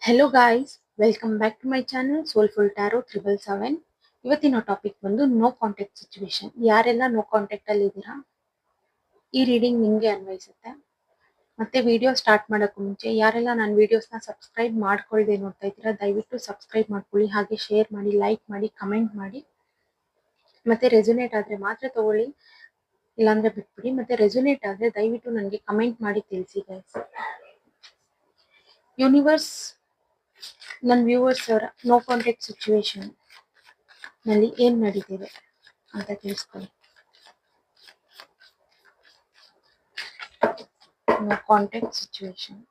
Hello guys, welcome back to my channel soulful tarot 777. ಇವತ್ತಿನ topic ಬಂದು no contact situation. ಯಾರೆಲ್ಲ no contact ಅಲ್ಲಿ ಇದ್ದೀರಾ, ಈ ರೀಡಿಂಗ್ ನಿಮಗೆ ಅನ್ವಯಿಸುತ್ತೆ. ಮತ್ತೆ ವಿಡಿಯೋ ಸ್ಟಾರ್ಟ್ ಮಾಡೋಕ್ಕೂ ಮುಂಚೆ ಯಾರೆಲ್ಲ ನನ್ನ ವಿಡಿಯೋಸ್ನ ಸಬ್ಸ್ಕ್ರೈಬ್ ಮಾಡ್ಕೊಳ್ದೆ ನೋಡ್ತಾ ಇದ್ದೀರಾ, ದಯವಿಟ್ಟು ಸಬ್ಸ್ಕ್ರೈಬ್ ಮಾಡ್ಕೊಳ್ಳಿ. ಹಾಗೆ ಶೇರ್ ಮಾಡಿ, ಲೈಕ್ ಮಾಡಿ, ಕಮೆಂಟ್ ಮಾಡಿ. ಮತ್ತೆ ರೆಸೊನೇಟ್ ಆದರೆ ಮಾತ್ರ ತಗೊಳ್ಳಿ, ಇಲ್ಲಾಂದ್ರೆ ಬಿಟ್ಬಿಡಿ. ಮತ್ತೆ ರೆಸೊನೇಟ್ ಆದರೆ ದಯವಿಟ್ಟು ನನಗೆ ಕಮೆಂಟ್ ಮಾಡಿ ತಿಳಿಸಿ ಗೈಸ್. ಯೂನಿವರ್ಸ್, ನನ್ನ ವ್ಯೂವರ್ಸ್ ಅವರ ನೋ ಕಾಂಟ್ಯಾಕ್ಟ್ ಸಿಚುವೇಶನ್ ನಲ್ಲಿ ಏನ್ ನಡೀತಿದೆ ಅಂತ ತಿಳಿಸ್ಕೊಳ್ಳಿ. No contact situation.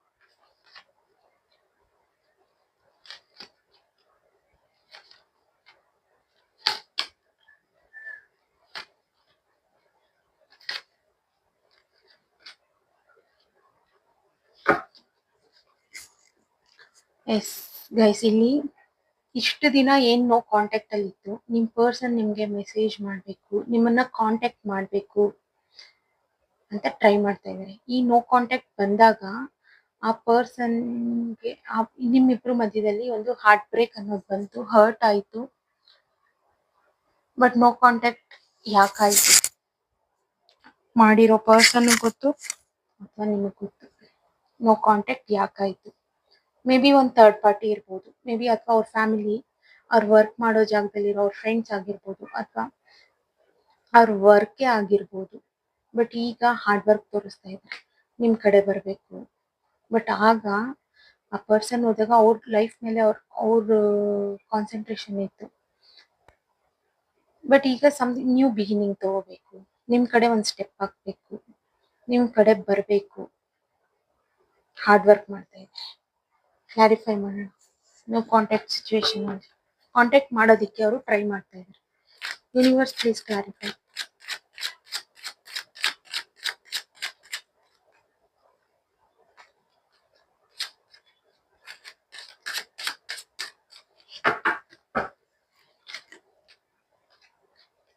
Yes guys, ಇಲ್ಲಿ ಇಷ್ಟು ದಿನ ಏನ್ ನೋ ಕಾಂಟ್ಯಾಕ್ಟ್ ಅಲ್ಲಿ ಇತ್ತು, ನಿಮ್ ಪರ್ಸನ್ ನಿಮ್ಗೆ ಮೆಸೇಜ್ ಮಾಡ್ಬೇಕು, ನಿಮ್ಮನ್ನ ಕಾಂಟ್ಯಾಕ್ಟ್ ಮಾಡ್ಬೇಕು ಅಂತ ಟ್ರೈ ಮಾಡ್ತಾ ಇದ್ದಾರೆ. ಈ ನೋ ಕಾಂಟ್ಯಾಕ್ಟ್ ಬಂದಾಗ ಆ ಪರ್ಸನ್ಗೆ ನಿಮ್ಮಿಬ್ರು ಮಧ್ಯದಲ್ಲಿ ಒಂದು ಹಾರ್ಟ್ ಬ್ರೇಕ್ ಅನ್ನೋದು ಬಂತು, ಹರ್ಟ್ ಆಯ್ತು. ಬಟ್ ನೋ ಕಾಂಟ್ಯಾಕ್ಟ್ ಯಾಕಾಯ್ತು, ಮಾಡಿರೋ ಪರ್ಸನ್ ಗೊತ್ತು ಅಥವಾ ನಿಮಗ್ ಗೊತ್ತು. ನೋ ಕಾಂಟ್ಯಾಕ್ಟ್ ಯಾಕಾಯ್ತು? ಮೇ ಬಿ ಒಂದು ಥರ್ಡ್ ಪಾರ್ಟಿ ಇರ್ಬೋದು, ಮೇ ಬಿ ಅಥವಾ ಅವ್ರ ಫ್ಯಾಮಿಲಿ, ಅವ್ರ ವರ್ಕ್ ಮಾಡೋ ಜಾಗದಲ್ಲಿರೋ ಅವ್ರ ಫ್ರೆಂಡ್ಸ್ ಆಗಿರ್ಬೋದು, ಅಥವಾ ಅವ್ರ ವರ್ಕೇ ಆಗಿರ್ಬೋದು. ಬಟ್ ಈಗ ಹಾರ್ಡ್ ವರ್ಕ್ ತೋರಿಸ್ತಾ ಇದ್ದಾರೆ, ನಿಮ್ ಕಡೆ ಬರಬೇಕು. ಬಟ್ ಆಗ ಆ ಪರ್ಸನ್ ಹೋದಾಗ ಅವ್ರ ಲೈಫ್ ಮೇಲೆ ಅವ್ರ ಕಾನ್ಸಂಟ್ರೇಷನ್ ಇತ್ತು. ಬಟ್ ಈಗ ಸಮಥಿಂಗ್ ನ್ಯೂ ಬಿಗಿನಿಂಗ್ ತಗೋಬೇಕು, ನಿಮ್ ಕಡೆ ಒಂದು ಸ್ಟೆಪ್ ಹಾಕ್ಬೇಕು, ನಿಮ್ ಕಡೆ ಬರಬೇಕು, ಹಾರ್ಡ್ ವರ್ಕ್ ಮಾಡ್ತಾ ಇದ್ದಾರೆ. ಕ್ಲಾರಿಫೈ ಮಾಡೋಣ. ನೋ ಕಾಂಟ್ಯಾಕ್ಟ್ ಸಿಚುವೇಶನ್ ಅಲ್ಲಿ ಕಾಂಟ್ಯಾಕ್ಟ್ ಮಾಡೋದಕ್ಕೆ ಅವರು ಟ್ರೈ ಮಾಡ್ತಾ ಇದ್ದಾರೆ. Universe please clarify.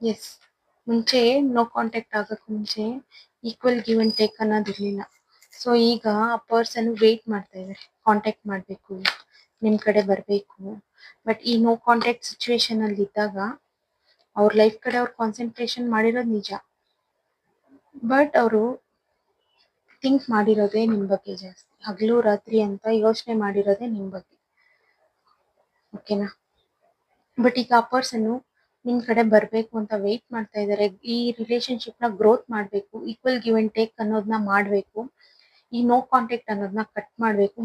ಎಸ್, ಮುಂಚೆ ನೋ ಕಾಂಟ್ಯಾಕ್ಟ್ ಆಗೋಕ್ಕೂ ಮುಂಚೆ ಈಕ್ವಲ್ ಗಿವ್ ಅಂಡ್ ಟೇಕ್ ಅನ್ನೋದಿರಲಿಲ್ಲ. ಸೊ ಈಗ ಆ ಪರ್ಸನ್ ವೇಟ್ ಮಾಡ್ತಾ ಇದ್ದಾರೆ, ಕಾಂಟ್ಯಾಕ್ಟ್ ಮಾಡಬೇಕು, ನಿಮ್ಮ ಕಡೆ ಬರಬೇಕು. ಬಟ್ ಈ ನೋ ಕಾಂಟ್ಯಾಕ್ಟ್ ಸಿಚುವೇಶನ್ ಅಲ್ಲಿ ಇದ್ದಾಗ ಅವ್ರ ಲೈಫ್ ಕಡೆ ಅವ್ರು ಕಾನ್ಸಂಟ್ರೇಷನ್ ಮಾಡಿರೋದು ನಿಜ, ಬಟ್ ಅವರು ಥಿಂಕ್ ಮಾಡಿರೋದೇ ನಿಮ್ಮ ಬಗ್ಗೆ ಜಾಸ್ತಿ, ಹಗಲು ರಾತ್ರಿ ಅಂತ ಯೋಚನೆ ಮಾಡಿರೋದೇ ನಿಮ್ಮ ಬಗ್ಗೆ. ಓಕೆನಾ? ಬಟ್ ಈಗ ಆ ಪರ್ಸನ್ ನಿಮ್ ಕಡೆ ಬರಬೇಕು ಅಂತ ವೇಟ್ ಮಾಡ್ತಾ ಇದ್ದಾರೆ. ಈ ರಿಲೇಶನ್ಶಿಪ್ ನ ಗ್ರೋತ್ ಮಾಡಬೇಕು, ಈಕ್ವಲ್ ಗಿವ್ ಅಂಡ್ ಟೇಕ್ ಅನ್ನೋದನ್ನ ಮಾಡಬೇಕು, ಈ ನೋ ಕಾಂಟ್ಯಾಕ್ಟ್ ಅನ್ನೋದನ್ನ ಕಟ್ ಮಾಡಬೇಕು.